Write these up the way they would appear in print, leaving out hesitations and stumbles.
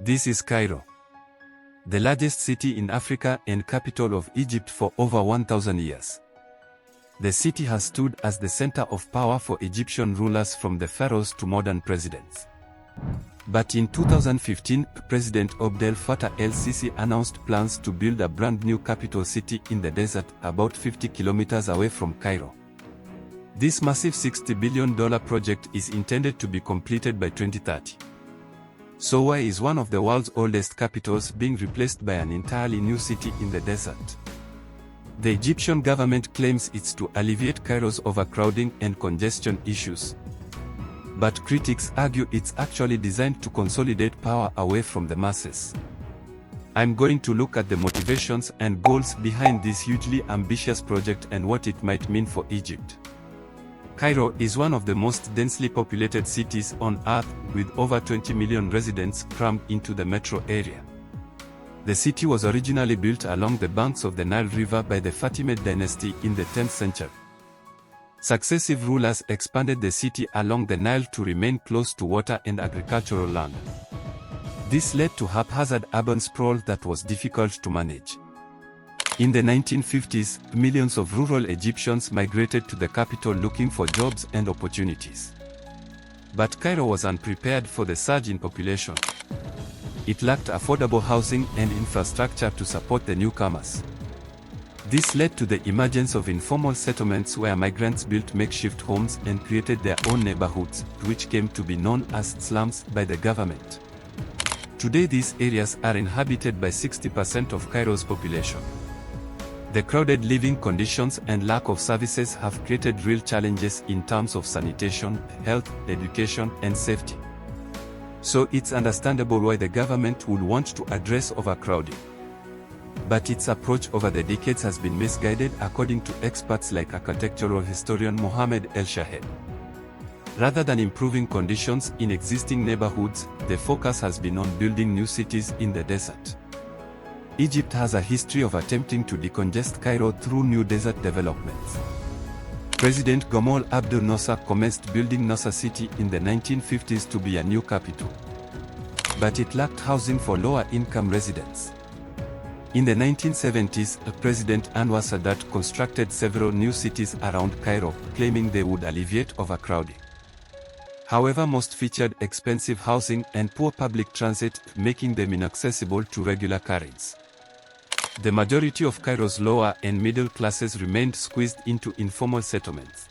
This is Cairo, the largest city in Africa and capital of Egypt for over 1,000 years. The city has stood as the center of power for Egyptian rulers from the pharaohs to modern presidents. But in 2015, President Abdel Fattah el-Sisi announced plans to build a brand new capital city in the desert, about 50 kilometers away from Cairo. This massive $60 billion project is intended to be completed by 2030. So why is one of the world's oldest capitals being replaced by an entirely new city in the desert? The Egyptian government claims it's to alleviate Cairo's overcrowding and congestion issues. But critics argue it's actually designed to consolidate power away from the masses. I'm going to look at the motivations and goals behind this hugely ambitious project and what it might mean for Egypt. Cairo is one of the most densely populated cities on Earth, with over 20 million residents crammed into the metro area. The city was originally built along the banks of the Nile River by the Fatimid dynasty in the 10th century. Successive rulers expanded the city along the Nile to remain close to water and agricultural land. This led to haphazard urban sprawl that was difficult to manage. In the 1950s, millions of rural Egyptians migrated to the capital looking for jobs and opportunities. But Cairo was unprepared for the surge in population. It lacked affordable housing and infrastructure to support the newcomers. This led to the emergence of informal settlements where migrants built makeshift homes and created their own neighborhoods, which came to be known as slums by the government. Today these areas are inhabited by 60% of Cairo's population. The crowded living conditions and lack of services have created real challenges in terms of sanitation, health, education, and safety. So it's understandable why the government would want to address overcrowding. But its approach over the decades has been misguided, according to experts like architectural historian Mohammed El-Shahed. Rather than improving conditions in existing neighborhoods, the focus has been on building new cities in the desert. Egypt has a history of attempting to decongest Cairo through new desert developments. President Gamal Abdel Nasser commenced building Nasser City in the 1950s to be a new capital. But it lacked housing for lower-income residents. In the 1970s, President Anwar Sadat constructed several new cities around Cairo, claiming they would alleviate overcrowding. However, most featured expensive housing and poor public transit, making them inaccessible to regular Cairenes. The majority of Cairo's lower and middle classes remained squeezed into informal settlements.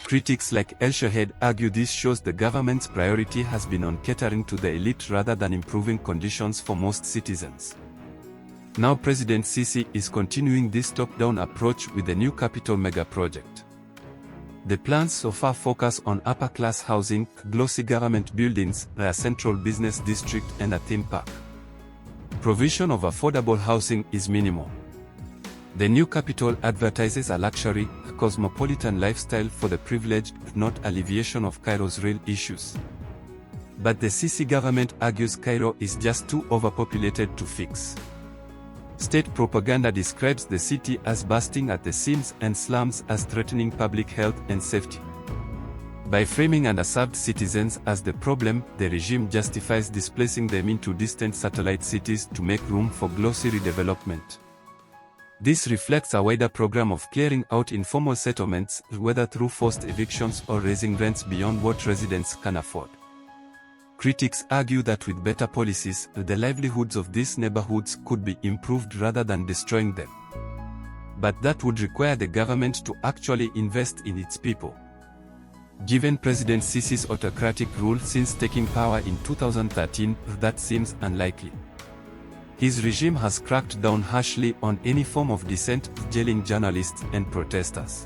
Critics like El-Shahed argue this shows the government's priority has been on catering to the elite rather than improving conditions for most citizens. Now President Sisi is continuing this top-down approach with the new capital mega-project. The plans so far focus on upper-class housing, glossy government buildings, a central business district and a theme park. Provision of affordable housing is minimal. The new capital advertises a luxury, cosmopolitan lifestyle for the privileged, not alleviation of Cairo's real issues. But the Sisi government argues Cairo is just too overpopulated to fix. State propaganda describes the city as bursting at the seams and slums as threatening public health and safety. By framing underserved citizens as the problem, the regime justifies displacing them into distant satellite cities to make room for glossy redevelopment. This reflects a wider program of clearing out informal settlements, whether through forced evictions or raising rents beyond what residents can afford. Critics argue that with better policies, the livelihoods of these neighborhoods could be improved rather than destroying them. But that would require the government to actually invest in its people. Given President Sisi's autocratic rule since taking power in 2013, that seems unlikely. His regime has cracked down harshly on any form of dissent, jailing journalists and protesters.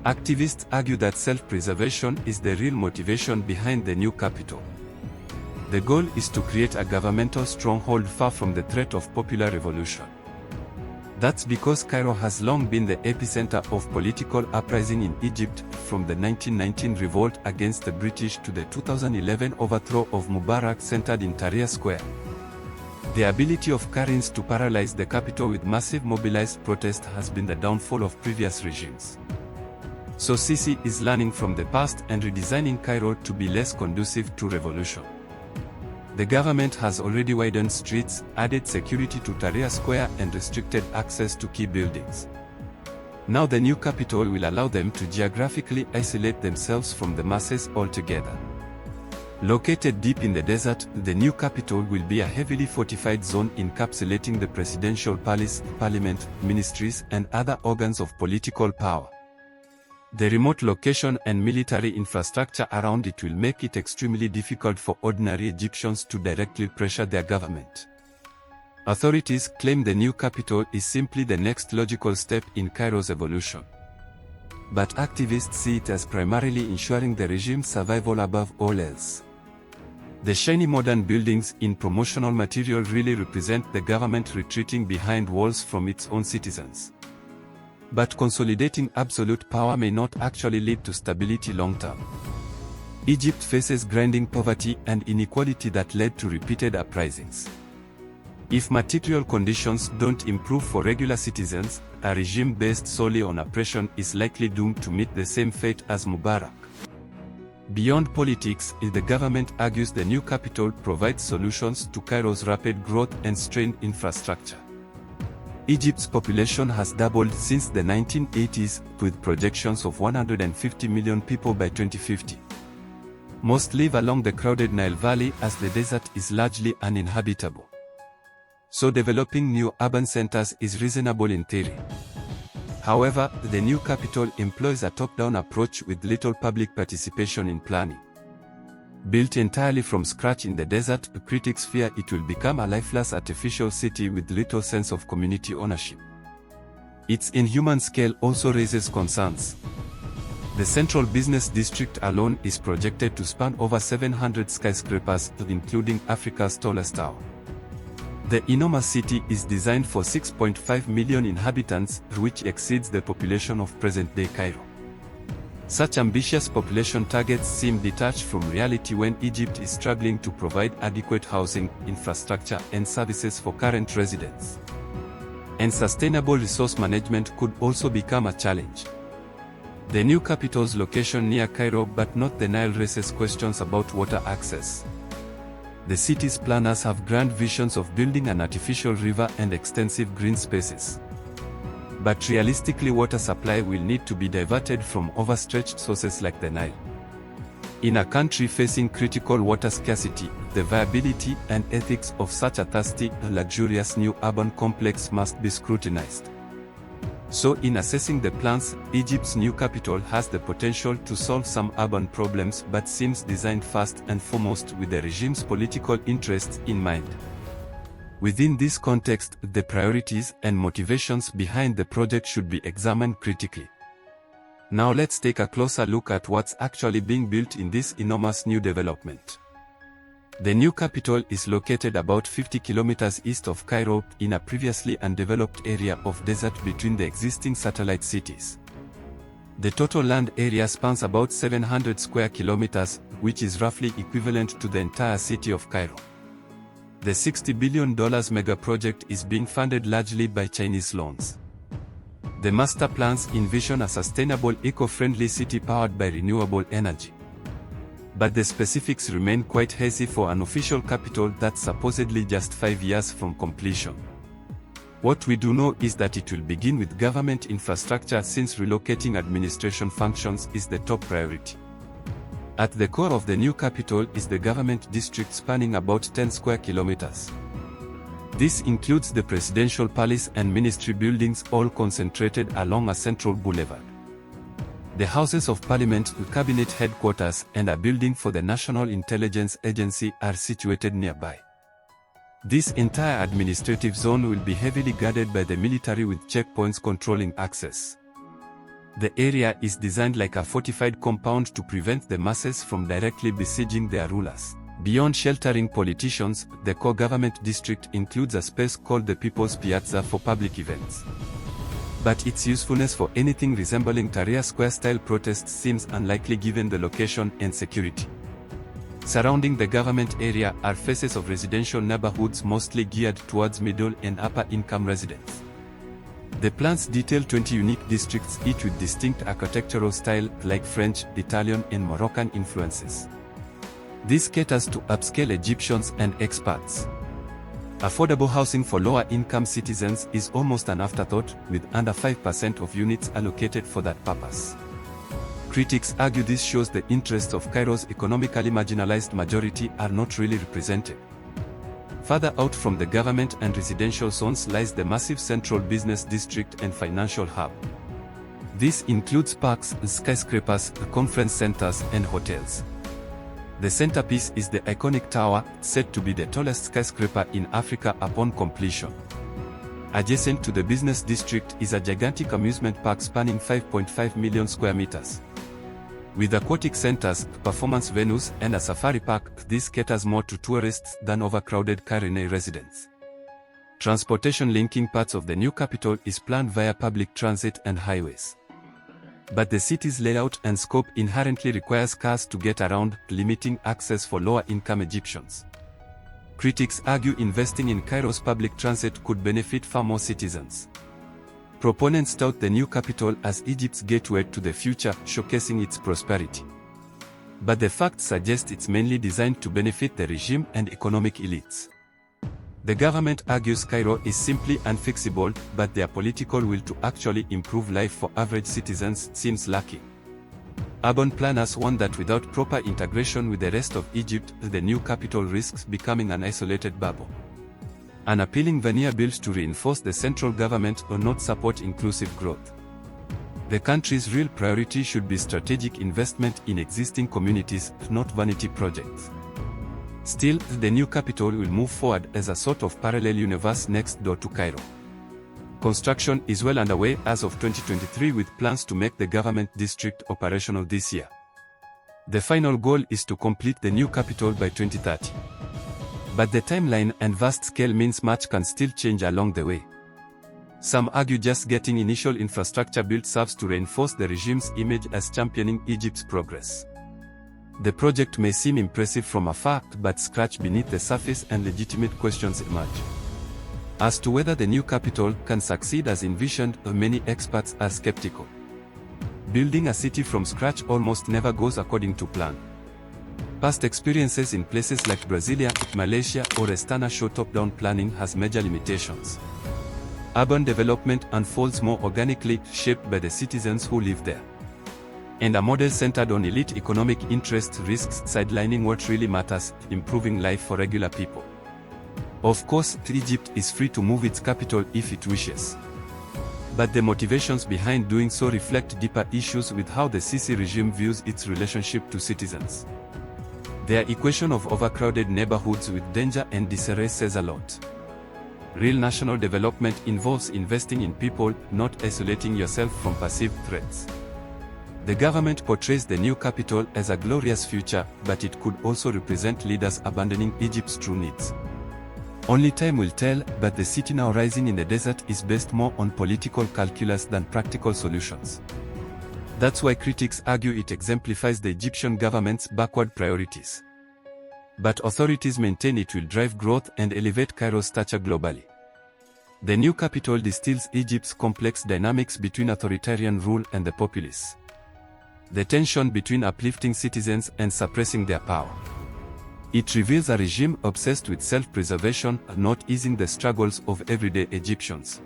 Activists argue that self-preservation is the real motivation behind the new capital. The goal is to create a governmental stronghold far from the threat of popular revolution. That's because Cairo has long been the epicenter of political uprising in Egypt, from the 1919 revolt against the British to the 2011 overthrow of Mubarak centered in Tahrir Square. The ability of Cairenes to paralyze the capital with massive mobilized protest has been the downfall of previous regimes. So Sisi is learning from the past and redesigning Cairo to be less conducive to revolution. The government has already widened streets, added security to Tahrir Square and restricted access to key buildings. Now the new capital will allow them to geographically isolate themselves from the masses altogether. Located deep in the desert, the new capital will be a heavily fortified zone encapsulating the presidential palace, parliament, ministries, and other organs of political power. The remote location and military infrastructure around it will make it extremely difficult for ordinary Egyptians to directly pressure their government. Authorities claim the new capital is simply the next logical step in Cairo's evolution. But activists see it as primarily ensuring the regime's survival above all else. The shiny modern buildings in promotional material really represent the government retreating behind walls from its own citizens. But consolidating absolute power may not actually lead to stability long-term. Egypt faces grinding poverty and inequality that led to repeated uprisings. If material conditions don't improve for regular citizens, a regime based solely on oppression is likely doomed to meet the same fate as Mubarak. Beyond politics, the government argues the new capital provides solutions to Cairo's rapid growth and strained infrastructure. Egypt's population has doubled since the 1980s, with projections of 150 million people by 2050. Most live along the crowded Nile Valley as the desert is largely uninhabitable. So developing new urban centers is reasonable in theory. However, the new capital employs a top-down approach with little public participation in planning. Built entirely from scratch in the desert, critics fear it will become a lifeless artificial city with little sense of community ownership. Its inhuman scale also raises concerns. The central business district alone is projected to span over 700 skyscrapers, including Africa's tallest tower. The enormous city is designed for 6.5 million inhabitants, which exceeds the population of present-day Cairo. Such ambitious population targets seem detached from reality when Egypt is struggling to provide adequate housing, infrastructure, and services for current residents. And sustainable resource management could also become a challenge. The new capital's location near Cairo but not the Nile raises questions about water access. The city's planners have grand visions of building an artificial river and extensive green spaces. But realistically, water supply will need to be diverted from overstretched sources like the Nile. In a country facing critical water scarcity, the viability and ethics of such a thirsty, luxurious new urban complex must be scrutinized. So in assessing the plans, Egypt's new capital has the potential to solve some urban problems but seems designed first and foremost with the regime's political interests in mind. Within this context, the priorities and motivations behind the project should be examined critically. Now let's take a closer look at what's actually being built in this enormous new development. The new capital is located about 50 kilometers east of Cairo, in a previously undeveloped area of desert between the existing satellite cities. The total land area spans about 700 square kilometers, which is roughly equivalent to the entire city of Cairo. The $60 billion mega project is being funded largely by Chinese loans. The master plans envision a sustainable, eco-friendly city powered by renewable energy. But the specifics remain quite hazy for an official capital that's supposedly just 5 years from completion. What we do know is that it will begin with government infrastructure, since relocating administration functions is the top priority. At the core of the new capital is the government district spanning about 10 square kilometers. This includes the presidential palace and ministry buildings, all concentrated along a central boulevard. The Houses of Parliament, cabinet headquarters, and a building for the National Intelligence Agency are situated nearby. This entire administrative zone will be heavily guarded by the military with checkpoints controlling access. The area is designed like a fortified compound to prevent the masses from directly besieging their rulers. Beyond sheltering politicians, the core government district includes a space called the People's Piazza for public events. But its usefulness for anything resembling Tahrir Square-style protests seems unlikely given the location and security. Surrounding the government area are faces of residential neighborhoods mostly geared towards middle and upper-income residents. The plans detail 20 unique districts, each with distinct architectural style like French, Italian, and Moroccan influences. This caters to upscale Egyptians and expats. Affordable housing for lower-income citizens is almost an afterthought, with under 5% of units allocated for that purpose. Critics argue this shows the interests of Cairo's economically marginalized majority are not really represented. Further out from the government and residential zones lies the massive central business district and financial hub. This includes parks, skyscrapers, conference centers, and hotels. The centerpiece is the iconic tower, said to be the tallest skyscraper in Africa upon completion. Adjacent to the business district is a gigantic amusement park spanning 5.5 million square meters. With aquatic centers, performance venues, and a safari park, this caters more to tourists than overcrowded Cairo residents. Transportation linking parts of the new capital is planned via public transit and highways. But the city's layout and scope inherently requires cars to get around, limiting access for lower-income Egyptians. Critics argue investing in Cairo's public transit could benefit far more citizens. Proponents tout the new capital as Egypt's gateway to the future, showcasing its prosperity. But the facts suggest it's mainly designed to benefit the regime and economic elites. The government argues Cairo is simply unfixable, but their political will to actually improve life for average citizens seems lacking. Urban planners warn that without proper integration with the rest of Egypt, the new capital risks becoming an isolated bubble. An appealing veneer built to reinforce the central government or not support inclusive growth. The country's real priority should be strategic investment in existing communities, not vanity projects. Still, the new capital will move forward as a sort of parallel universe next door to Cairo. Construction is well underway as of 2023 with plans to make the government district operational this year. The final goal is to complete the new capital by 2030. But the timeline and vast scale means much can still change along the way. Some argue just getting initial infrastructure built serves to reinforce the regime's image as championing Egypt's progress. The project may seem impressive from afar, but scratch beneath the surface and legitimate questions emerge. As to whether the new capital can succeed as envisioned, many experts are skeptical. Building a city from scratch almost never goes according to plan. Past experiences in places like Brasilia, Malaysia, or Astana show top-down planning has major limitations. Urban development unfolds more organically, shaped by the citizens who live there. And a model centered on elite economic interests risks sidelining what really matters, improving life for regular people. Of course, Egypt is free to move its capital if it wishes. But the motivations behind doing so reflect deeper issues with how the Sisi regime views its relationship to citizens. Their equation of overcrowded neighborhoods with danger and disarray says a lot. Real national development involves investing in people, not isolating yourself from perceived threats. The government portrays the new capital as a glorious future, but it could also represent leaders abandoning Egypt's true needs. Only time will tell, but the city now rising in the desert is based more on political calculus than practical solutions. That's why critics argue it exemplifies the Egyptian government's backward priorities. But authorities maintain it will drive growth and elevate Cairo's stature globally. The new capital distills Egypt's complex dynamics between authoritarian rule and the populace. The tension between uplifting citizens and suppressing their power. It reveals a regime obsessed with self-preservation, not easing the struggles of everyday Egyptians.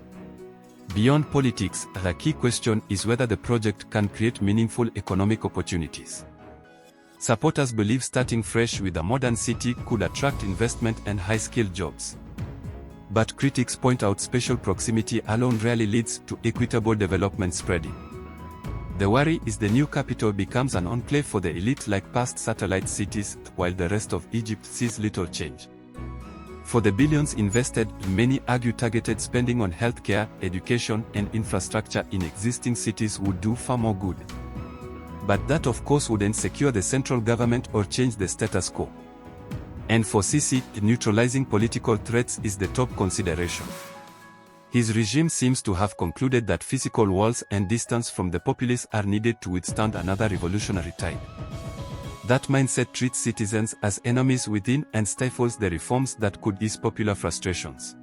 Beyond politics, the key question is whether the project can create meaningful economic opportunities. Supporters believe starting fresh with a modern city could attract investment and high-skilled jobs. But critics point out spatial proximity alone rarely leads to equitable development spreading. The worry is the new capital becomes an enclave for the elite like past satellite cities, while the rest of Egypt sees little change. For the billions invested, many argue targeted spending on healthcare, education, and infrastructure in existing cities would do far more good. But that of course wouldn't secure the central government or change the status quo. And for Sisi, neutralizing political threats is the top consideration. His regime seems to have concluded that physical walls and distance from the populace are needed to withstand another revolutionary tide. That mindset treats citizens as enemies within and stifles the reforms that could ease popular frustrations.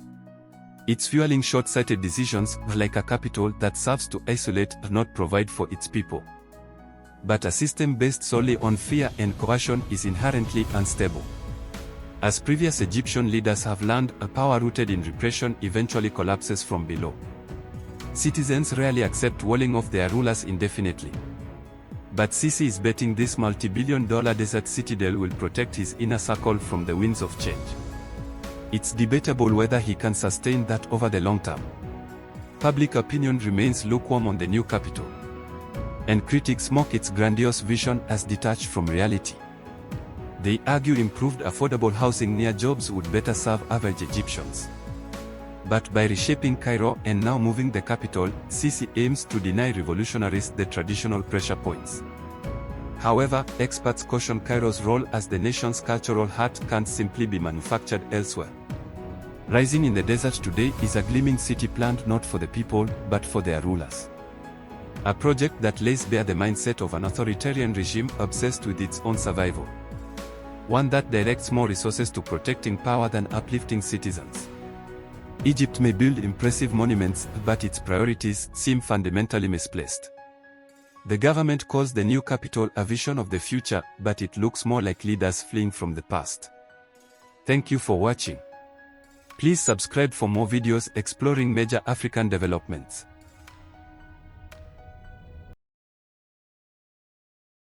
It's fueling short-sighted decisions, like a capital that serves to isolate, not provide for its people. But a system based solely on fear and coercion is inherently unstable. As previous Egyptian leaders have learned, a power rooted in repression eventually collapses from below. Citizens rarely accept walling off their rulers indefinitely. But Sisi is betting this multi-billion-dollar desert citadel will protect his inner circle from the winds of change. It's debatable whether he can sustain that over the long term. Public opinion remains lukewarm on the new capital, and critics mock its grandiose vision as detached from reality. They argue improved affordable housing near jobs would better serve average Egyptians. But by reshaping Cairo and now moving the capital, Sisi aims to deny revolutionaries the traditional pressure points. However, experts caution Cairo's role as the nation's cultural heart can't simply be manufactured elsewhere. Rising in the desert today is a gleaming city planned not for the people, but for their rulers. A project that lays bare the mindset of an authoritarian regime obsessed with its own survival. One that directs more resources to protecting power than uplifting citizens. Egypt may build impressive monuments, but its priorities seem fundamentally misplaced. The government calls the new capital a vision of the future, but it looks more like leaders fleeing from the past. Thank you for watching. Please subscribe for more videos exploring major African developments.